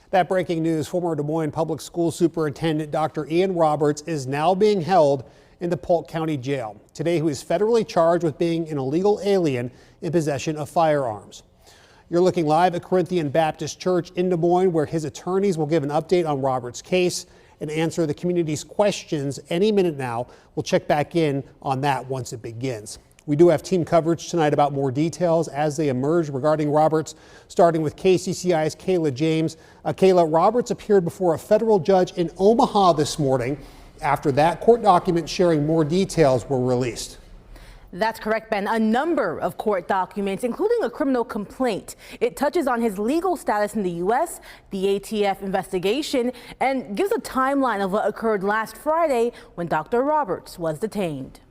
That breaking news, former Des Moines Public School Superintendent Dr. Ian Roberts is now being held in the Polk County Jail. Today, he was federally charged with being an illegal alien in possession of firearms. You're looking live at Corinthian Baptist Church in Des Moines, where his attorneys will give an update on Roberts' case and answer the community's questions any minute now. We'll check back in on that once it begins. We do have team coverage tonight about more details as they emerge regarding Roberts, starting with KCCI's Kayla James. Kayla, Roberts appeared before a federal judge in Omaha this morning. After that, court documents sharing more details were released. That's correct, Ben. A number of court documents, including a criminal complaint. It touches on his legal status in the U.S., the ATF investigation, and gives a timeline of what occurred last Friday when Dr. Roberts was detained.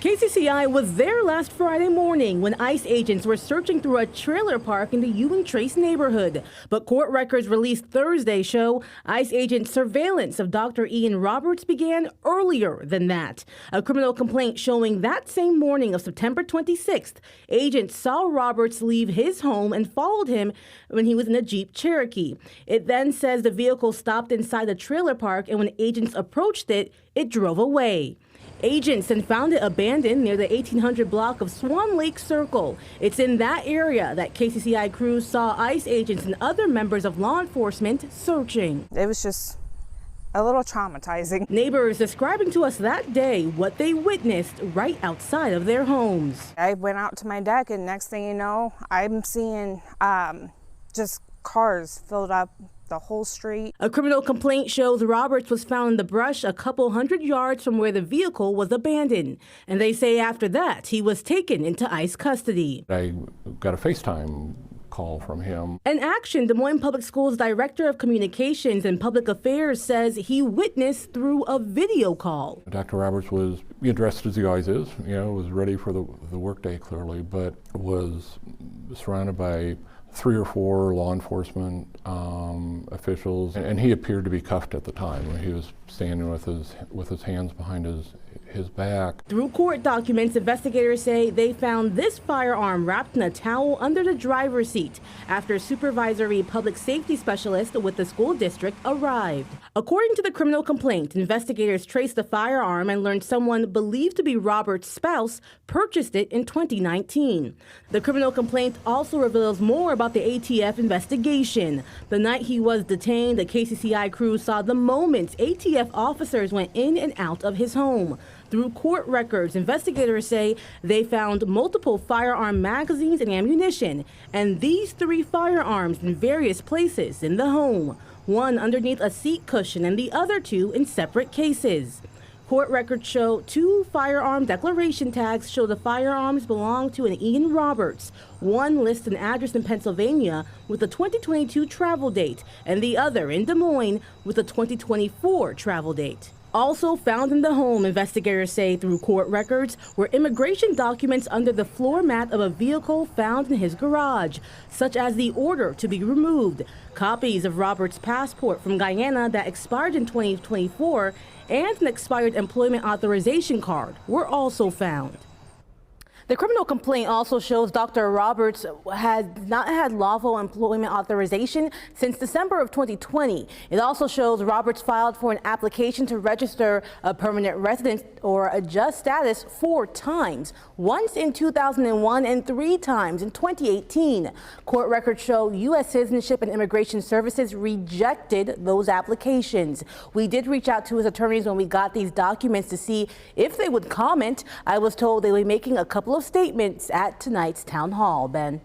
KCCI was there last Friday morning when ICE agents were searching through a trailer park in the Ewing Trace neighborhood. But court records released Thursday show ICE agent surveillance of Dr. Ian Roberts began earlier than that. A criminal complaint showing that same morning of September 26th, agents saw Roberts leave his home and followed him when he was in a Jeep Cherokee. It then says the vehicle stopped inside the trailer park, and when agents approached it, it drove away. Agents then found it abandoned near the 1800 block of Swan Lake Circle. It's in that area that KCCI crews saw ICE agents and other members of law enforcement searching. It was just a little traumatizing. Neighbors describing to us that day what they witnessed right outside of their homes. I went out to my deck, and next thing you know, I'm seeing just cars filled up the whole street. A criminal complaint shows Roberts was found in the brush a couple hundred yards from where the vehicle was abandoned. And they say after that, he was taken into ICE custody. I got a FaceTime call from him. In action, Des Moines Public Schools Director of Communications and Public Affairs says he witnessed through a video call. Dr. Roberts was dressed as he always is, was ready for the workday clearly, but was surrounded by 3 or 4 law enforcement officials, and he appeared to be cuffed at the time. He was standing with his hands behind his back. Through court documents, investigators say they found this firearm wrapped in a towel under the driver's seat after a supervisory public safety specialist with the school district arrived. According to the criminal complaint, investigators traced the firearm and learned someone believed to be Roberts' spouse purchased it in 2019. The criminal complaint also reveals more about the ATF investigation. The night he was detained, the KCCI crew saw the moments ATF officers went in and out of his home. Through court records, investigators say they found multiple firearm magazines and ammunition, and these 3 firearms in various places in the home, one underneath a seat cushion and the other 2 in separate cases. Court records show 2 firearm declaration tags show the firearms belong to an Ian Roberts. One lists an address in Pennsylvania with a 2022 travel date, and the other in Des Moines with a 2024 travel date. Also found in the home, investigators say through court records, were immigration documents under the floor mat of a vehicle found in his garage, such as the order to be removed, copies of Roberts' passport from Guyana that expired in 2024, and an expired employment authorization card were also found. The criminal complaint also shows Dr. Roberts had not had lawful employment authorization since December of 2020. It also shows Roberts filed for an application to register a permanent resident or adjust status 4 times, once in 2001 and 3 times in 2018. Court records show U.S. Citizenship and Immigration Services rejected those applications. We did reach out to his attorneys when we got these documents to see if they would comment. I was told they were making a couple of statements at tonight's town hall, Ben.